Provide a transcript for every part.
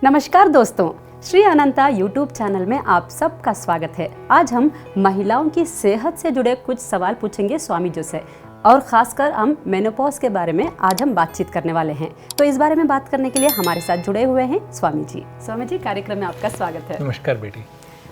नमस्कार दोस्तों, श्री अनंता YouTube channel में आप सबका स्वागत है। आज हम महिलाओं की सेहत से जुड़े कुछ सवाल पूछेंगे स्वामी जी से, और खासकर हम मेनोपॉज के बारे में आज हम बातचीत करने वाले हैं। तो इस बारे में बात करने के लिए हमारे साथ जुड़े हुए हैं स्वामी जी। स्वामी जी, कार्यक्रम में आपका स्वागत है। नमस्कार बेटी।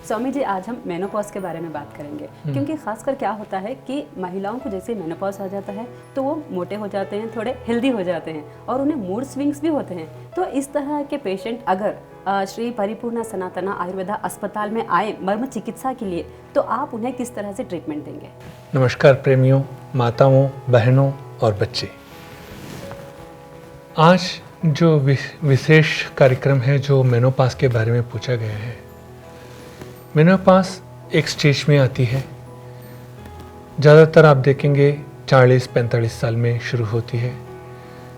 स्वामी जी, आज हम मेनोपॉज के बारे में बात करेंगे, क्योंकि खासकर क्या होता है कि महिलाओं को जैसे मेनोपॉज आ जाता है तो वो मोटे हो जाते हैं, थोड़े हेल्दी हो जाते हैं और उन्हें मूड स्विंग्स भी होते हैं। तो इस तरह के पेशेंट अगर श्री परिपूर्णा सनातना आयुर्वेदा अस्पताल में आए मर्म चिकित्सा के लिए, तो आप उन्हें किस तरह से ट्रीटमेंट देंगे? नमस्कार प्रेमियों, माताओं, बहनों और बच्चे। आज जो विशेष कार्यक्रम है जो मेनोपॉज के बारे में पूछा गया है। मेनोपॉज एक स्टेज में आती है, ज़्यादातर आप देखेंगे 40-45 साल में शुरू होती है।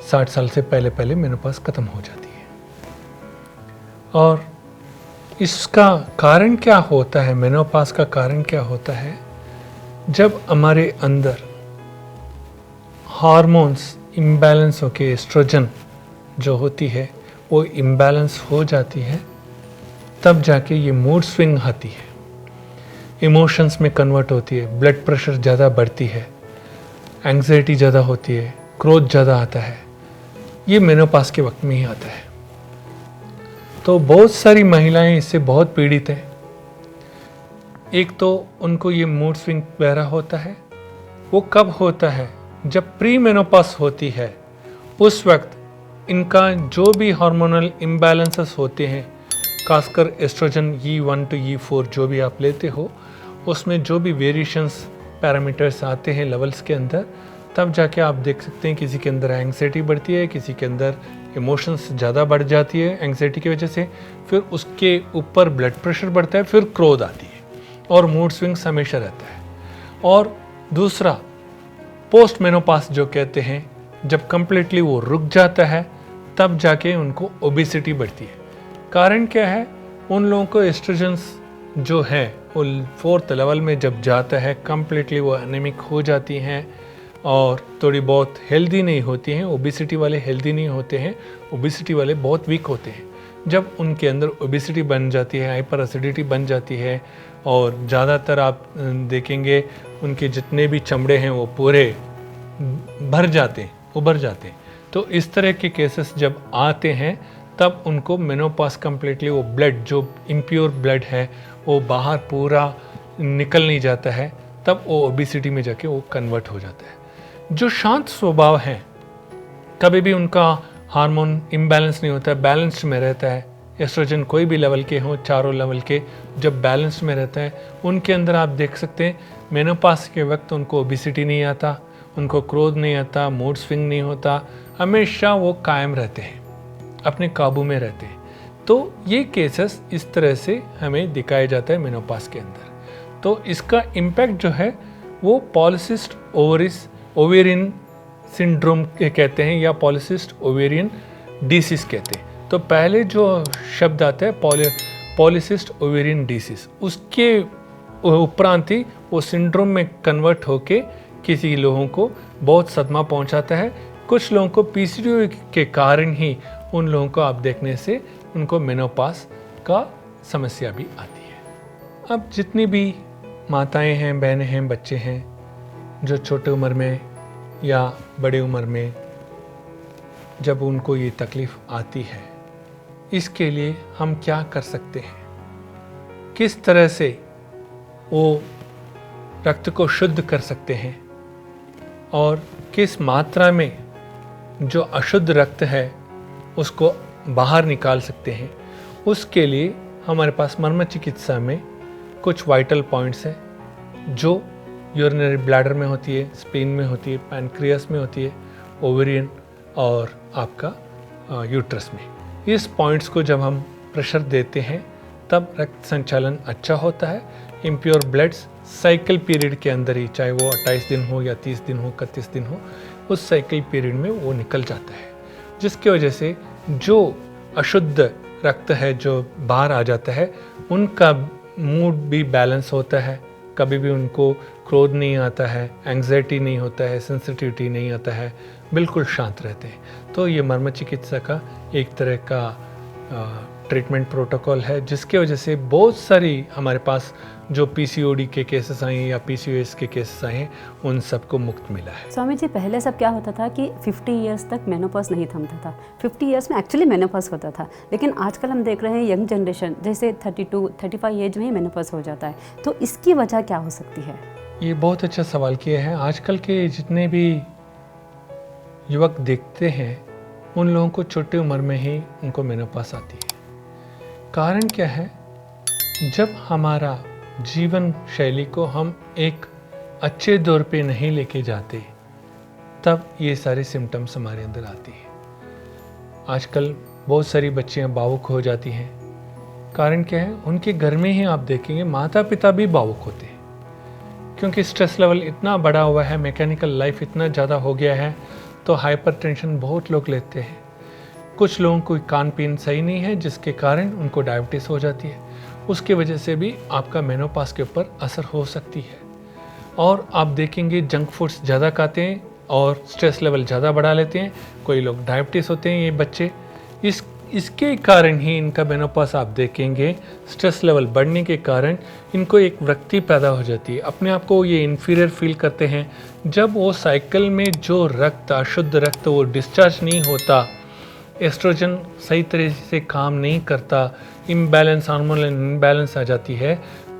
60 साल से पहले पहले मेनोपॉज ख़त्म हो जाती है। और इसका कारण क्या होता है, मेनोपॉज का कारण क्या होता है? जब हमारे अंदर हार्मोन्स इम्बैलेंस होके एस्ट्रोजन जो होती है वो इम्बैलेंस हो जाती है, तब जाके ये मूड स्विंग आती है, इमोशंस में कन्वर्ट होती है, ब्लड प्रेशर ज़्यादा बढ़ती है, एंग्जाइटी ज़्यादा होती है, क्रोध ज़्यादा आता है। ये मेनोपॉज के वक्त में ही आता है। तो बहुत सारी महिलाएं इससे बहुत पीड़ित हैं। एक तो उनको ये मूड स्विंग वगैरह होता है। वो कब होता है? जब प्री मेनोपॉज होती है, उस वक्त इनका जो भी हार्मोनल इम्बैलेंसेस होते हैं, खासकर एस्ट्रोजन E1 to E4 जो भी आप लेते हो, उसमें जो भी वेरिएशंस पैरामीटर्स आते हैं लेवल्स के अंदर, तब जाके आप देख सकते हैं किसी के अंदर एंग्जाइटी बढ़ती है, किसी के अंदर इमोशंस ज़्यादा बढ़ जाती है एंग्जाइटी की वजह से, फिर उसके ऊपर ब्लड प्रेशर बढ़ता है, फिर क्रोध आती है और मूड स्विंग्स हमेशा रहता है। और दूसरा, पोस्ट मेनोपॉज जो कहते हैं, जब कम्प्लीटली वो रुक जाता है, तब जाके उनको ओबेसिटी बढ़ती है। कारण क्या है? उन लोगों को एस्ट्रोजन्स जो है वो 4th लेवल में जब जाता है, कम्प्लीटली वो एनीमिक हो जाती हैं और थोड़ी बहुत हेल्दी नहीं होती हैं। ओबेसिटी वाले हेल्दी नहीं होते हैं, ओबेसिटी वाले बहुत वीक होते हैं। जब उनके अंदर ओबेसिटी बन जाती है, हाइपर एसिडिटी बन जाती है, और ज़्यादातर आप देखेंगे उनके जितने भी चमड़े हैं वो पूरे भर जाते हैं, उभर जाते हैं। तो इस तरह के केसेस जब आते हैं, तब उनको मेनोपॉज कम्प्लीटली वो ब्लड जो इम्प्योर ब्लड है वो बाहर पूरा निकल नहीं जाता है, तब वो ओबेसिटी में जाके वो कन्वर्ट हो जाता है। जो शांत स्वभाव हैं, कभी भी उनका हार्मोन इम्बैलेंस नहीं होता है, बैलेंस्ड में रहता है। एस्ट्रोजन कोई भी लेवल के हों, चारों लेवल के, जब बैलेंस्ड में रहता है, उनके अंदर आप देख सकते हैं मेनोपॉज के वक्त उनको ओबेसिटी नहीं आता, उनको क्रोध नहीं आता, मूड स्विंग नहीं होता, हमेशा वो कायम रहते हैं, अपने काबू में रहते हैं। तो ये केसेस इस तरह से हमें दिखाया जाता है मेनोपॉज के अंदर। तो इसका इम्पैक्ट जो है वो पॉलीसिस्ट ओवेरियन सिंड्रोम कहते हैं, या पॉलीसिस्ट ओवेरियन डिसीज कहते हैं। तो पहले जो शब्द आता है पॉलीसिस्ट ओवेरियन डिसीज, उसके उपरांत ही वो सिंड्रोम में कन्वर्ट होके किसी लोगों को बहुत सदमा पहुंचाता है। कुछ लोगों को PCOD के कारण ही उन लोगों को आप देखने से उनको मेनोपॉज का समस्या भी आती है। अब जितनी भी माताएं हैं, बहनें हैं, बच्चे हैं, जो छोटे उम्र में या बड़े उम्र में जब उनको ये तकलीफ़ आती है, इसके लिए हम क्या कर सकते हैं? किस तरह से वो रक्त को शुद्ध कर सकते हैं और किस मात्रा में जो अशुद्ध रक्त है उसको बाहर निकाल सकते हैं? उसके लिए हमारे पास मर्म चिकित्सा में कुछ वाइटल पॉइंट्स हैं जो यूरिनरी ब्लैडर में होती है, स्प्लीन में होती है, पैनक्रियास में होती है, ओवेरियन और आपका यूट्रस में। इस पॉइंट्स को जब हम प्रेशर देते हैं, तब रक्त संचालन अच्छा होता है। इम्प्योर ब्लड्स साइकिल पीरियड के अंदर ही, चाहे वो 28 दिन हो या 30 दिन हो, 31 दिन हो, उस साइकिल पीरियड में वो निकल जाता है, जिसकी वजह से जो अशुद्ध रक्त है जो बाहर आ जाता है, उनका मूड भी बैलेंस होता है। कभी भी उनको क्रोध नहीं आता है, एंग्जाइटी नहीं होता है, सेंसिटिविटी नहीं आता है, बिल्कुल शांत रहते हैं। तो ये मर्म चिकित्सा का एक तरह का ट्रीटमेंट प्रोटोकॉल है, जिसके वजह से बहुत सारी हमारे पास जो पीसीओडी के केसेस आए हैं या पीसीओएस के केसेस आए हैं उन सबको मुक्त मिला है। स्वामी जी, पहले सब क्या होता था कि 50 इयर्स तक मेनोपॉज नहीं थमता था, 50 इयर्स में एक्चुअली मेनोपॉज होता था, लेकिन आजकल हम देख रहे हैं यंग जनरेशन जैसे 32-35 एज में ही मेनोपॉज हो जाता है, तो इसकी वजह क्या हो सकती है? ये बहुत अच्छा सवाल किया है। आजकल के जितने भी युवक देखते हैं उन लोगों को छोटी उम्र में ही उनको मेनोपॉज आती है। कारण क्या है? जब हमारा जीवन शैली को हम एक अच्छे दौर पे नहीं लेके जाते तब ये सारे सिम्टम्स हमारे अंदर आती हैं। आजकल बहुत सारी बच्चियां भावुक हो जाती हैं। कारण क्या है? उनके घर में ही आप देखेंगे माता पिता भी भावुक होते हैं, क्योंकि स्ट्रेस लेवल इतना बढ़ा हुआ है, मैकेनिकल लाइफ इतना ज़्यादा हो गया है, तो हाइपरटेंशन बहुत लोग लेते हैं। कुछ लोगों को खान पीन सही नहीं है जिसके कारण उनको डायबिटीज़ हो जाती है, उसकी वजह से भी आपका मेनोपॉज के ऊपर असर हो सकती है। और आप देखेंगे जंक फूड्स ज़्यादा खाते हैं और स्ट्रेस लेवल ज़्यादा बढ़ा लेते हैं, कोई लोग डायबिटीज़ होते हैं ये बच्चे, इसके कारण ही इनका मेनोपॉज आप देखेंगे स्ट्रेस लेवल बढ़ने के कारण इनको एक वृत्ति पैदा हो जाती है, अपने आप को ये इन्फीरियर फील करते हैं। जब वो साइकिल में जो रक्त, अशुद्ध रक्त वो डिस्चार्ज नहीं होता, एस्ट्रोजन सही तरह से काम नहीं करता, इम्बैलेंस, हार्मोनल इम्बैलेंस आ जाती है,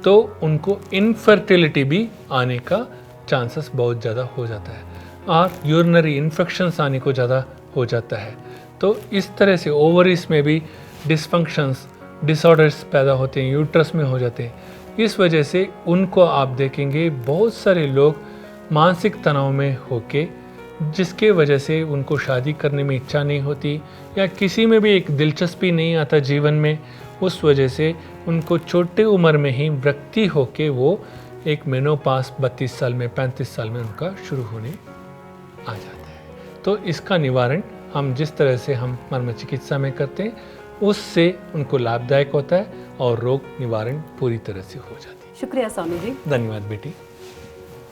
तो उनको इनफर्टिलिटी भी आने का चांसेस बहुत ज़्यादा हो जाता है और यूरिनरी इन्फेक्शंस आने को ज़्यादा हो जाता है। तो इस तरह से ओवरीज में भी डिसफंक्शंस, डिसऑर्डर्स पैदा होते हैं, यूट्रस में हो जाते हैं। इस वजह से उनको आप देखेंगे बहुत सारे लोग मानसिक तनाव में होके, जिसके वजह से उनको शादी करने में इच्छा नहीं होती या किसी में भी एक दिलचस्पी नहीं आता जीवन में, उस वजह से उनको छोटे उम्र में ही वृत्ति होके वो एक मेनोपॉज 32 साल में, 35 साल में उनका शुरू होने आ जाता है। तो इसका निवारण हम जिस तरह से हम मर्म चिकित्सा में करते हैं उससे उनको लाभदायक होता है और रोग निवारण पूरी तरह से हो जाती है। शुक्रिया स्वामी जी। धन्यवाद बेटी।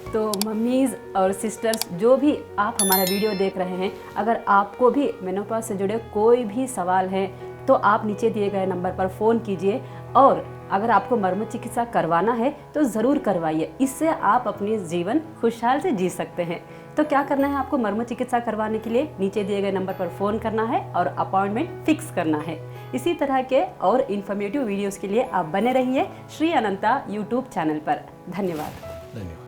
तो मम्मीज़ और सिस्टर्स, जो भी आप हमारा वीडियो देख रहे हैं, अगर आपको भी मेनोपॉज से जुड़े कोई भी सवाल है तो आप नीचे दिए गए नंबर पर फ़ोन कीजिए, और अगर आपको मर्म चिकित्सा करवाना है तो ज़रूर करवाइए, इससे आप अपनी जीवन खुशहाल से जी सकते हैं। तो क्या करना है आपको मर्म चिकित्सा करवाने के लिए? नीचे दिए गए नंबर पर फ़ोन करना है और अपॉइंटमेंट फिक्स करना है। इसी तरह के और इन्फॉर्मेटिव वीडियोज़ के लिए आप बने रहिए श्री अनंता यूट्यूब चैनल पर। धन्यवाद।